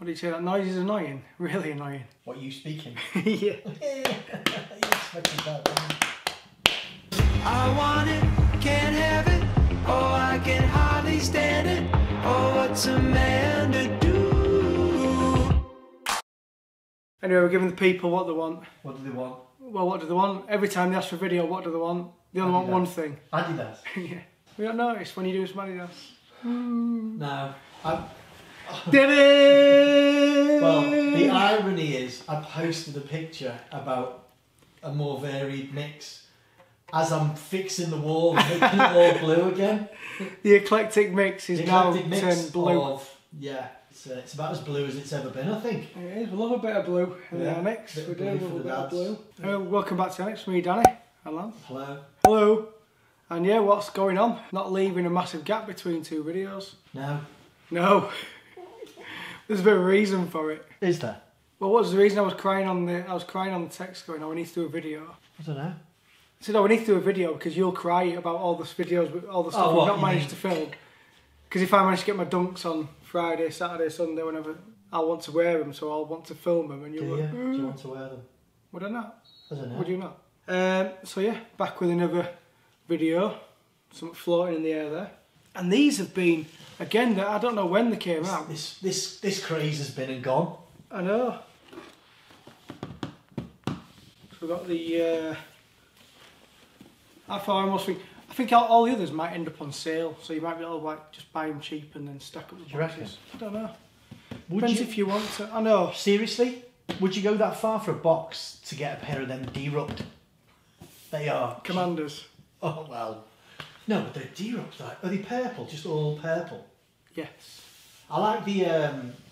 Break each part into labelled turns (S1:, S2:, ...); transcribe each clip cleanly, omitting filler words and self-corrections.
S1: What do you say? That noise is annoying. Really annoying.
S2: What, you speaking?
S1: Yeah.
S3: I want it, can't have it. Oh, I can hardly stand it. Oh, what's a man to do?
S1: Anyway, we're giving the people what they want.
S2: What do they want?
S1: Well, what do they want? Every time they ask for a video, what do they want? They only want one thing.
S2: Adidas.
S1: Yeah. We don't notice when you do some Adidas.
S2: No.
S1: Did it!
S2: Well, the irony is, I posted a picture about a more varied mix as I'm fixing the wall and making it all blue again.
S1: The eclectic mix is now turned blue.
S2: Yeah, it's about as blue as it's ever been, I think.
S1: It is. We love a bit of blue in the Annexe. We do love a bit of blue. Welcome back to Annexe. Me, Danny. Hello.
S2: Hello.
S1: Hello. And yeah, what's going on? Not leaving a massive gap between two videos.
S2: No.
S1: No. There's a bit of a reason for it.
S2: Is there?
S1: Well, what was the reason? I was crying on the text going, oh, we need to do a video.
S2: I don't know.
S1: I said, oh, we need to do a video because you'll cry about all the videos, all the stuff we've not managed to film. Because if I manage to get my dunks on Friday, Saturday, Sunday, whenever, I'll want to wear them, so I'll want to film them. And you'll
S2: do you want to wear them?
S1: Would I not?
S2: I don't know.
S1: Would you not? So yeah, back with another video. Something floating in the air there. And these have been, again, I don't know when they came out.
S2: This craze has been and gone.
S1: I know. So we've got the... I think all the others might end up on sale, so you might be able to like just buy them cheap and then stack up the boxes. I don't know. Depends if you want to. I know.
S2: Seriously? Would you go that far for a box to get a pair of them D-Rupt? They are...
S1: Commanders.
S2: Oh, well... No, but they're D-Rupt. Are they purple? Just all purple?
S1: Yes.
S2: I like the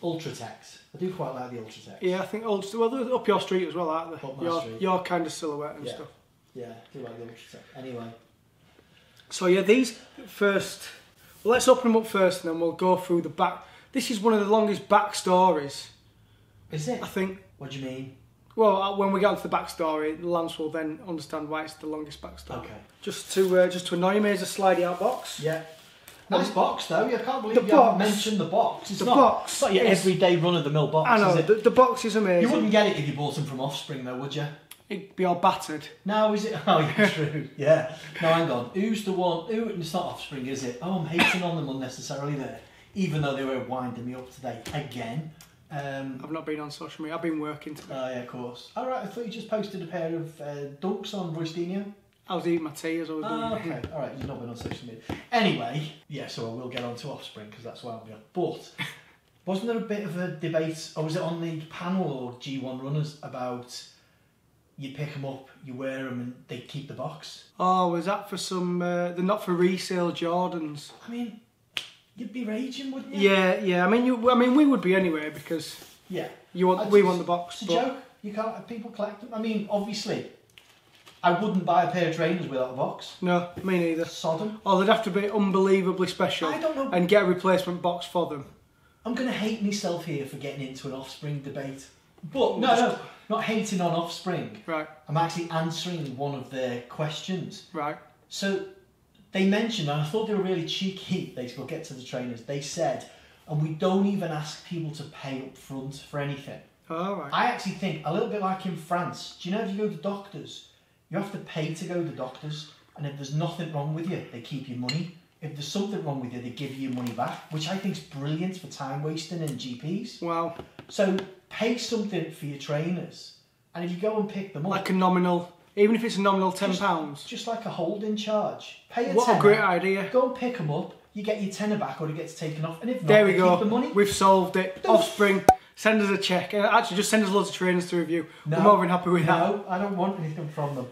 S2: Ultratex. I do quite like the Ultratex.
S1: Yeah, I think well, they're up your street as well, aren't they?
S2: Up my street.
S1: Your kind of silhouette and stuff.
S2: Yeah, I do like the Ultratex. Anyway.
S1: So yeah, these first... Well, let's open them up first and then we'll go through the back. This is one of the longest backstories.
S2: Is it?
S1: I think.
S2: What do you mean?
S1: Well, when we get onto the backstory, Lance will then understand why it's the longest backstory.
S2: Okay.
S1: Just to annoy me, here's a slidey out box.
S2: Yeah. Nice box though. I can't believe you haven't mentioned the box. It's not your everyday run-of-the-mill box.
S1: I know.
S2: Is it?
S1: The box is amazing.
S2: You wouldn't get it if you bought them from Offspring though, would you?
S1: It'd be all battered.
S2: No, is it? Oh, yeah, true. Yeah. No, hang on. Who's the one? It's not Offspring, is it? Oh, I'm hating on them unnecessarily there. Even though they were winding me up today again.
S1: I've not been on social media. I've been working today.
S2: Oh, yeah, of course. All right, I thought you just posted a pair of dunks on Roystinho.
S1: I was eating my tea as I was doing it.
S2: Okay. All right, you've not been on social media. Anyway, yeah, so I will get on to Offspring because that's why I'm going. But wasn't there a bit of a debate, or was it on the panel or G1 Runners about you pick them up, you wear them, and they keep the box?
S1: Oh, was that for some? They're not for resale Jordans.
S2: I mean, you'd be raging, wouldn't you?
S1: Yeah. I mean, we would be anyway because we want the box.
S2: It's a joke. You can't. People collect them. I mean, obviously, I wouldn't buy a pair of trainers without a box.
S1: No, me neither.
S2: Sodom.
S1: Oh, they'd have to be unbelievably special.
S2: I don't know.
S1: And get a replacement box for them.
S2: I'm going to hate myself here for getting into an Offspring debate. But no, not hating on Offspring.
S1: Right.
S2: I'm actually answering one of their questions.
S1: Right.
S2: So they mentioned, and I thought they were really cheeky. We'll get to the trainers. They said, and we don't even ask people to pay up front for anything.
S1: Oh, right.
S2: I actually think a little bit like in France. Do you know if you go to doctors, you have to pay to go to doctors, and if there's nothing wrong with you, they keep your money. If there's something wrong with you, they give you your money back, which I think is brilliant for time wasting in GPs.
S1: Wow.
S2: So pay something for your trainers, and if you go and pick them up,
S1: like a nominal, even if it's a nominal £10,
S2: just like a holding charge. Pay a
S1: what
S2: tenner,
S1: a great idea.
S2: Go and pick them up. You get your tenner back, or it gets taken off, and if not,
S1: there we
S2: they
S1: go.
S2: keep the money.
S1: We've solved it. Offspring. Send us a check. Actually, just send us loads of trainers to review. We're more than happy with that.
S2: No, I don't want anything from them.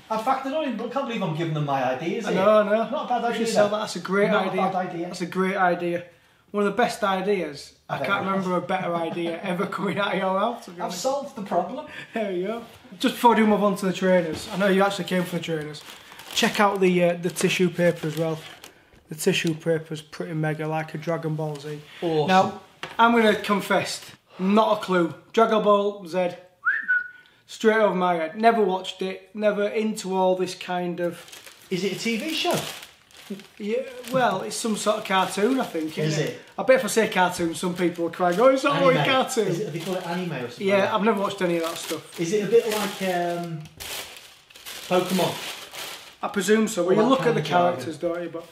S2: In fact, I can't believe I'm giving them my ideas.
S1: No.
S2: Not a bad idea.
S1: That's a great idea.
S2: Not a bad idea.
S1: That's a great idea. One of the best ideas. I can't remember a better idea ever coming out of your mouth.
S2: I've solved the problem.
S1: There you go. Just before I do move on to the trainers, I know you actually came for the trainers. Check out the tissue paper as well. The tissue paper is pretty mega, like a Dragonball Z.
S2: Awesome.
S1: Now, I'm going to confess, not a clue. Dragonball Z. Straight over my head. Never watched it. Never into all this kind of...
S2: Is it a TV show?
S1: Yeah, well, it's some sort of cartoon, I think.
S2: Is it?
S1: I bet if I say cartoon, some people will cry, oh, it's not really cartoon.
S2: Is it, they call it anime or something?
S1: Yeah,
S2: like
S1: I've never watched any of that stuff.
S2: Is it a bit like Pokemon?
S1: I presume so. Well, you look at the characters, don't you? But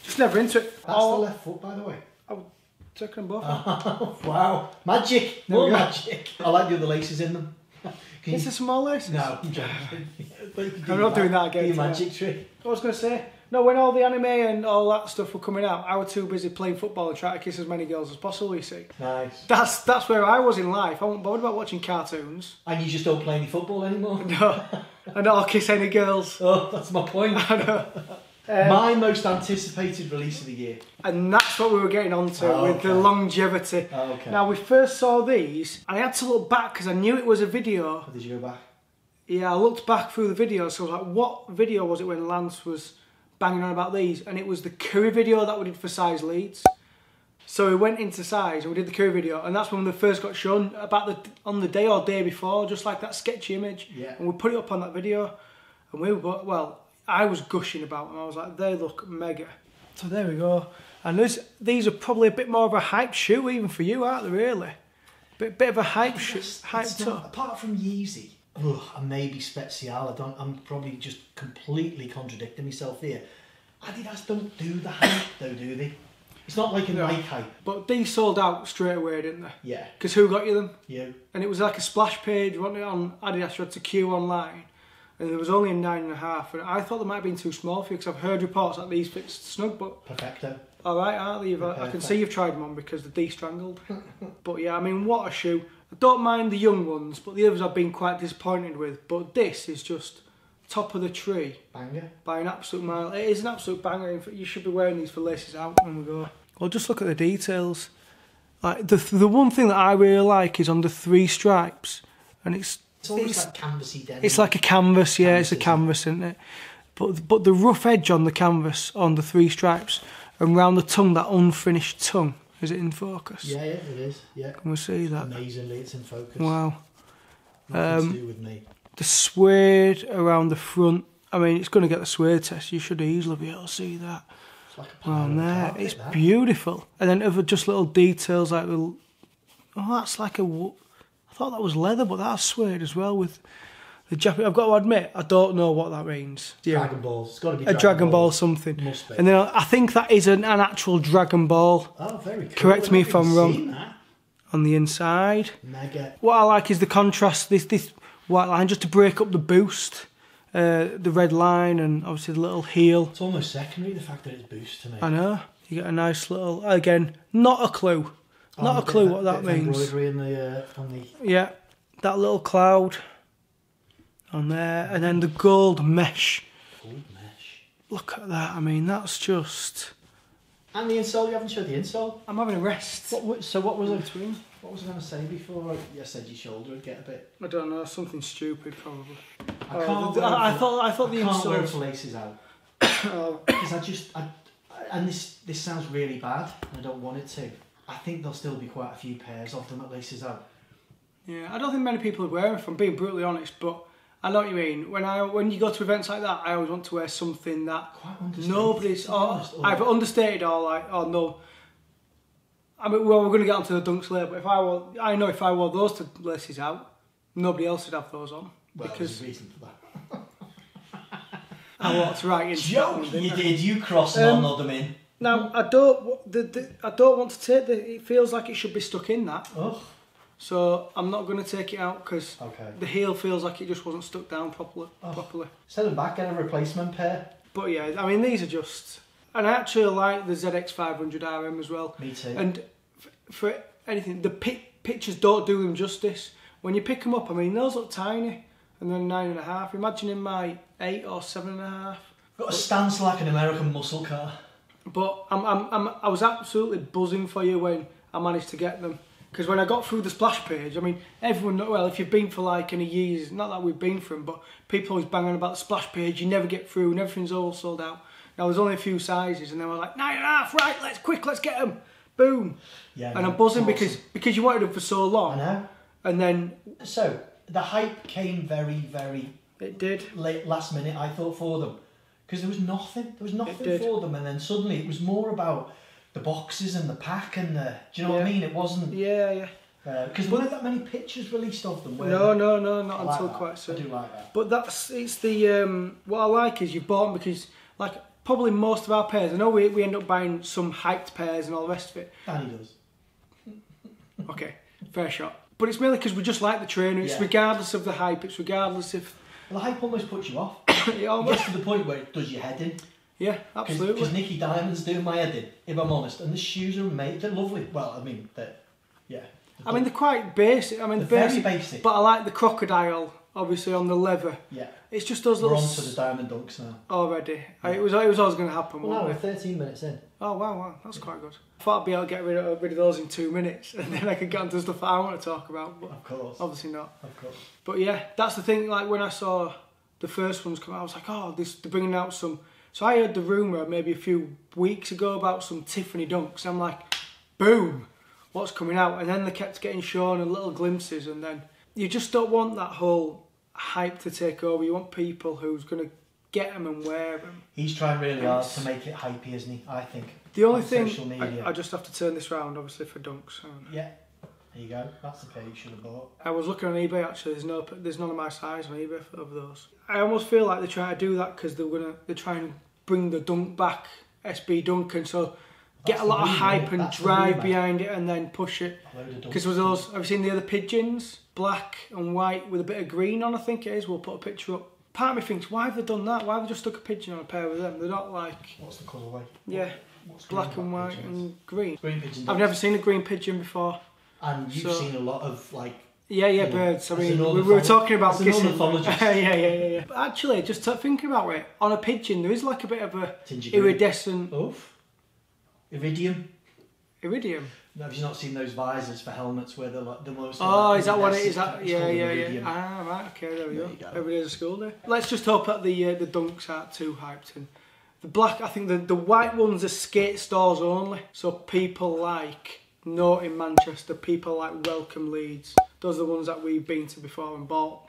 S1: just never into it.
S2: That's the left foot, by the way.
S1: I would take them both.
S2: Oh, wow. Magic. More magic. I like the other laces in them.
S1: Is there small laces?
S2: No, I'm joking.
S1: I'm not doing that again.
S2: Your magic trick.
S1: I was going to say, no, when all the anime and all that stuff were coming out, I was too busy playing football and trying to kiss as many girls as possible, you see.
S2: Nice.
S1: That's where I was in life. I wasn't bothered about watching cartoons.
S2: And you just don't play any football anymore?
S1: No. And I'll kiss any girls.
S2: Oh, that's my point.
S1: I know.
S2: My most anticipated release of the year.
S1: And that's what we were getting onto with the longevity.
S2: Oh, okay.
S1: Now, we first saw these, and I had to look back because I knew it was a video.
S2: Or did you go back?
S1: Yeah, I looked back through the video, so I was like, what video was it when Lance was banging on about these? And it was the Curry video that we did for Size Leeds. So we went into Size and we did the Curry video, and that's when they first got shown on the day or day before, just like that sketchy image.
S2: Yeah.
S1: And we put it up on that video, and we were, well, I was gushing about them. I was like, they look mega. So there we go. And these are probably a bit more of a hype shoe even for you, aren't they, really? Bit of a hype shoe.
S2: Apart from Yeezy, and maybe Special, I'm probably just completely contradicting myself here. Adidas don't do the hype though, do they? It's not like a Nike hype.
S1: But these sold out straight away, didn't they?
S2: Yeah.
S1: Because who got you them?
S2: You.
S1: And it was like a splash page, wasn't it, on Adidas? You had to queue online. And there was only a 9.5, and I thought they might have been too small for you, because I've heard reports that these fit snug, but...
S2: Perfecto.
S1: Alright, aren't they? I can see you've tried them on because they're de-strangled. But yeah, I mean, what a shoe. I don't mind the young ones, but the others I've been quite disappointed with. But this is just top of the tree.
S2: Banger. By
S1: an absolute mile. It is an absolute banger. You should be wearing these for laces out when we go. Well, just look at the details. Like the one thing that I really like is on the 3 stripes, and it's
S2: almost like canvasy denim.
S1: It's like a canvas, yeah, it's a canvas, isn't it? But the rough edge on the canvas, on the 3 stripes, and round the tongue, that unfinished tongue, is it in focus?
S2: Yeah, it is, yeah.
S1: Can we see that?
S2: Amazingly, it's in focus.
S1: Wow.
S2: Nothing to do with me.
S1: The suede around the front, I mean, it's going to get the suede test, you should easily be able to see that.
S2: It's like a
S1: around there, it's beautiful. And then other just little details like little, that's like I thought that was leather, but that's suede as well with the jacket. I've got to admit, I don't know what that means.
S2: Dragon Balls. It's got to be
S1: a Dragon Ball something.
S2: Must be.
S1: And then I think that is an actual Dragon Ball.
S2: Oh, very cool.
S1: Correct me if I'm wrong. On the inside.
S2: Mega.
S1: What I like is the contrast, this white line, just to break up the boost. The red line and obviously the little heel.
S2: It's almost secondary, the fact that it's boost to me.
S1: I know. You get a nice little, again, not a clue. Not a clue what that means.
S2: Embroidery in the, on the...
S1: Yeah, that little cloud on there, and then the gold mesh.
S2: Gold mesh.
S1: Look at that, I mean, that's just...
S2: And the insole, you haven't showed the insole?
S1: I'm having a rest.
S2: So what was I going to say before? You said your shoulder would get a bit...
S1: I don't know, something stupid probably.
S2: I thought the insole... I can't wear laces out. Because and this sounds really bad, and I don't want it to. I think there'll still be quite a few pairs of them at laces out.
S1: Yeah, I don't think many people would wear them, if I'm being brutally honest, but I know what you mean. When you go to events like that, I always want to wear something that nobody's either understated or no. I mean, well, we're going to get onto the dunks later, but I know if I wore those to laces out, nobody else would have those on.
S2: Well,
S1: because
S2: there's a reason for that.
S1: I walked right into
S2: Joke, you did. You crossed and I'll nod them in.
S1: Now, I don't want to take it feels like it should be stuck in that.
S2: Oh.
S1: So I'm not going to take it out because the heel feels like it just wasn't stuck down properly.
S2: Send them back, get a replacement pair.
S1: But yeah, I mean, these are just... And I actually like the ZX500 RM as well.
S2: Me too.
S1: And for anything, the pictures don't do them justice. When you pick them up, I mean, those look tiny. And then 9.5. Imagine in my 8 or 7.5.
S2: Got a stance like an American muscle car.
S1: But I was absolutely buzzing for you when I managed to get them. Because when I got through the splash page, I mean, everyone, well, if you've been for like any years, not that we've been for them, but people always bang on about the splash page, you never get through and everything's all sold out. Now there's only a few sizes and they were like, 9.5, right, let's get them. Boom.
S2: Yeah.
S1: And I'm buzzing because you wanted them for so long.
S2: I know.
S1: And then...
S2: So, the hype came very, very...
S1: It did.
S2: Late, last minute, I thought, for them. because there was nothing. There was nothing for them, and then suddenly it was more about the boxes and the pack and the. Do you know what I mean? It wasn't.
S1: Yeah.
S2: Because there weren't that many pictures released of them.
S1: No, not until quite soon.
S2: I do like that.
S1: But it's the what I like is you bought them because like probably most of our pairs. I know we end up buying some hyped pairs and all the rest of it.
S2: Danny does.
S1: Okay, fair shot. But it's mainly because we just like the trainer. It's regardless of the hype. It's regardless if.
S2: Well, the hype almost puts you off.
S1: It almost
S2: gets to the point where it does your head in.
S1: Yeah, absolutely.
S2: Because Nicky DIAMOND's doing my head in, if I'm honest. And the shoes are made. They're lovely. Well, I mean, they're quite
S1: basic. I mean,
S2: they're very basic.
S1: But I like the crocodile, obviously, on the leather.
S2: Yeah.
S1: It's just those little.
S2: We're on to the diamond dunks now.
S1: Already. It was always going to happen.
S4: Well, no, we're 13 minutes in.
S1: Oh, wow. That's quite good. I thought I'd be able to get rid of those in 2 minutes and then I could get onto the stuff I want to talk about. But
S2: of course.
S1: Obviously not.
S2: Of course.
S1: But yeah, that's the thing. Like when I saw the first ones come out, I was like, oh, they're bringing out some. So I heard the rumour maybe a few weeks ago about some Tiffany dunks. I'm like, boom, what's coming out? And then they kept getting shown and little glimpses, and then you just don't want that whole hype to take over. You want people who's going to get them and wear them.
S2: He's trying really hard to make it hypey, isn't he? I think.
S1: The only thing, I just have to turn this round, obviously, for dunks.
S2: Yeah. There you go. That's the pair you should have bought.
S1: I was looking on eBay actually. There's none of my size on eBay of those. I almost feel like they're trying to do that because they're trying to bring the dunk back, SB dunk, and so get a lot of hype and drive behind it and then push it. Because with those, have you seen the other pigeons? Black and white with a bit of green on, I think it is. We'll put a picture up. Part of me thinks, why have they done that? Why have they just stuck a pigeon on a pair of them? They're not like.
S2: What's the colourway?
S1: Yeah, black and white and green.
S2: Green pigeon.
S1: I've never seen a green pigeon before.
S2: And you've seen a lot of like.
S1: Yeah, birds. I mean, we were talking about kissing. Yeah. But actually, just thinking about it, on a pigeon there is like a bit of a iridescent.
S2: Oof. Iridium.
S1: Iridium.
S2: No, have you not seen those visors for helmets where they're like the most?
S1: Oh, is that what it is? Yeah. Ah, right. Okay, there we go. Every day's a school day. Let's just hope that the dunks aren't too hyped. And the black, I think the white ones are skate stores only. So people like Note in Manchester, people like Welcome Leeds. Those are the ones that we've been to before and bought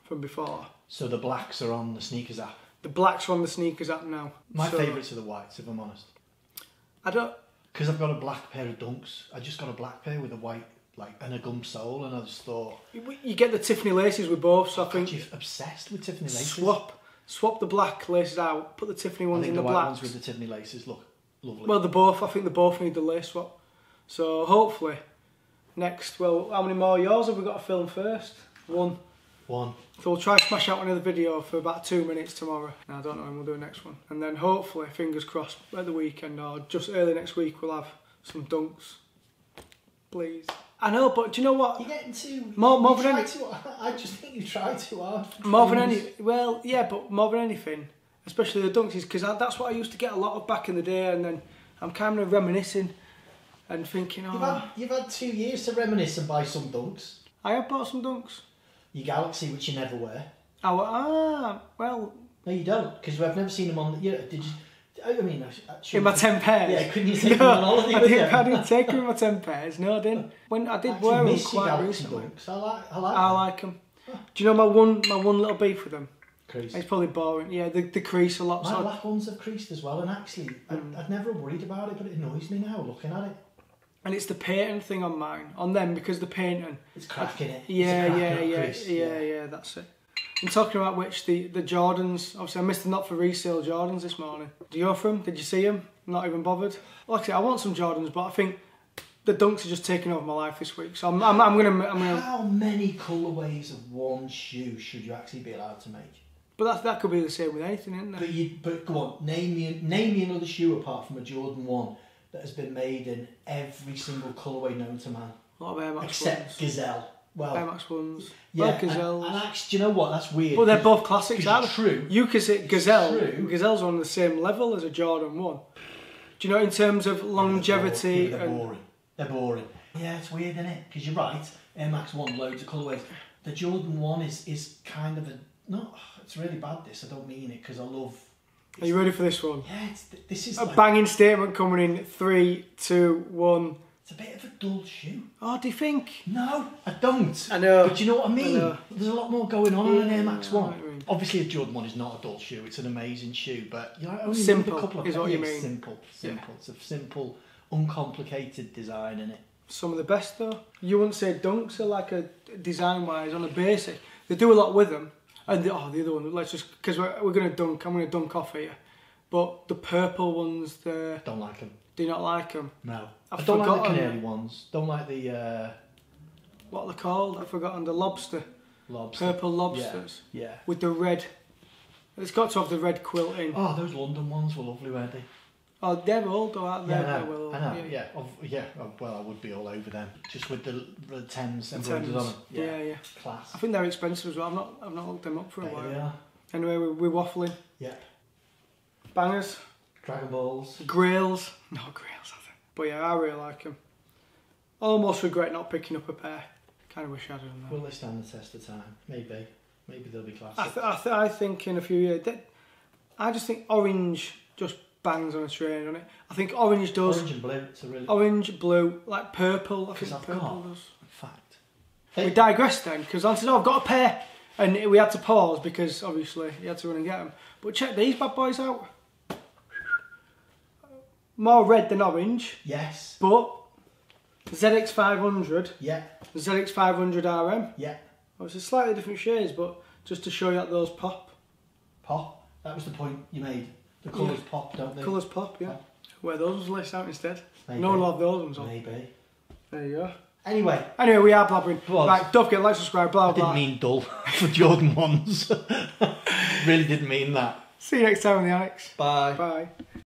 S1: from before.
S2: So the blacks are on the sneakers app.
S1: The blacks are on the sneakers app now.
S2: My favourites are the whites, if I'm honest.
S1: I don't.
S2: Because I've got a black pair of dunks. I just got a black pair with a white, and a gum sole, and I just thought.
S1: You get the Tiffany laces with both, so I think.
S2: You're obsessed with Tiffany laces.
S1: Swap the black laces out. Put the Tiffany ones in the
S2: white
S1: blacks.
S2: Ones with the Tiffany laces look lovely.
S1: Well, I think they both need the lace swap. So hopefully, next. Well, how many more yours have we got to film first? One. So we'll try to smash out another video for about 2 minutes tomorrow. No, I don't know when we'll do the next one. And then hopefully, fingers crossed, at the weekend or just early next week, we'll have some dunks. Please. I know, but do you know what?
S2: You're getting too...
S1: More than
S2: anything. I just think you try too hard.
S1: More than anything, especially the dunks, is because that's what I used to get a lot of back in the day, and then I'm kind of reminiscing and thinking,
S2: You've had 2 years to reminisce and buy some dunks.
S1: I have bought some dunks.
S2: Your Galaxy, which you never wear.
S1: Well...
S2: No, you don't, because I've never seen them on... did you... I mean...
S1: In my 10 pairs?
S2: Yeah, couldn't you take them on holiday with you?
S1: I didn't take them in my 10 pairs, no I didn't. When I did wear them quite recently.
S2: Dunks. I like them.
S1: Do you know my one little beef with them?
S2: Crease.
S1: It's probably boring. Yeah, the crease a lot.
S2: My black ones have creased as well, and actually, I'd never worried about it, but it annoys me now looking at it. And
S1: it's the painting thing on mine, on them, because the painting.
S2: It's cracking it.
S1: Yeah, that's it. And talking about which, the Jordans, obviously I missed the not for resale Jordans this morning. Do you go for them? Did you see them? Not even bothered. Like I said, I want some Jordans, but I think the dunks are just taking over my life this week. So I'm gonna.
S2: How many colourways of one shoe should you actually be allowed to make?
S1: But that could be the same with anything, isn't it?
S2: But go on, name me another shoe apart from a Jordan 1 that has been made in every single colourway known to man.
S1: A lot of Air Max
S2: except
S1: ones.
S2: Gazelle. Well,
S1: Air Max ones.
S2: Yeah,
S1: Gazelles.
S2: And actually, do you know what? That's weird.
S1: But they're both classics, aren't they?
S2: True.
S1: You could say Gazelle's on the same level as a Jordan 1. Do you know, in terms of longevity?
S2: They're boring. Yeah, it's weird, isn't it? Because you're right. Air Max 1, loads of colourways. The Jordan 1 is kind of a... No, it's really bad, this. I don't mean it, because I love...
S1: Are you ready for this one?
S2: Yeah, this is
S1: a banging statement coming in 3, 2, 1.
S2: It's a bit of a dull shoe.
S1: Oh, do you think?
S2: No, I don't.
S1: I know.
S2: But you know what I mean? There's a lot more going on an Air Max 1. Obviously, a Jordan 1 is not a dull shoe. It's an amazing shoe, but you know, only
S1: simple
S2: a couple of
S1: is what you
S2: yeah,
S1: mean.
S2: Simple.
S1: Yeah.
S2: It's a simple, uncomplicated design in it.
S1: Some of the best though. You wouldn't say Dunks are like a design-wise on a basic. They do a lot with them. And the other one, let's just because we're going to dunk. I'm going to dunk off here. But the purple ones,
S2: Don't like them.
S1: do you not like them?
S2: No. I
S1: I've
S2: don't like the
S1: forgotten.
S2: canary ones. Don't like the
S1: What are they called? I've forgotten. The lobster.
S2: lobster.
S1: Purple lobsters.
S2: Yeah.
S1: With the red. It's got to have the red quilt in.
S2: Oh, those London ones were lovely, weren't they?
S1: Oh, they're old though, aren't they?
S2: Yeah, I
S1: They're
S2: know.
S1: well,
S2: I know. Yeah. Oh, well, I would be all over them. Just with the Thames embroidered on them.
S1: Yeah.
S2: Class.
S1: I think they're expensive as well. I've not looked them up for a
S2: There
S1: while.
S2: they are.
S1: Anyway, we're waffling.
S2: Yeah.
S1: Bangers.
S2: Dragon Balls.
S1: Grails. No grails, I think. But yeah, I really like them. Almost regret not picking up a pair. Kind of wish I'd done that.
S2: Will they stand the test of time? Maybe. Maybe they'll be classic.
S1: I think in a few years. I just think orange just bangs on a train, doesn't it? I think orange does.
S2: Orange and blue. It's a really.
S1: Orange, blue, like purple. I think
S2: I've
S1: purple
S2: got,
S1: does.
S2: in fact.
S1: We digressed then because I said, "Oh, I've got a pair," and we had to pause because obviously you had to run and get them. But check these bad boys out. More red than orange,
S2: Yes.
S1: but ZX 500,
S2: Yeah.
S1: ZX 500 RM.
S2: Yeah.
S1: Oh, it's a slightly different shades, but just to show you that those pop.
S2: Pop. That was the point you made. The colours pop, don't they?
S1: Colours pop, yeah.
S2: Pop.
S1: Wear those ones laced out instead.
S2: Maybe.
S1: No one will have those ones on.
S2: Maybe.
S1: There you go.
S2: Anyway.
S1: Anyway, we are blabbering.
S2: Was.
S1: Right, don't forget, like, subscribe, blah,
S2: I
S1: blah.
S2: didn't mean dull for Jordan 1s. Really didn't mean that.
S1: See you next time on the Annexe.
S2: Bye.
S1: Bye.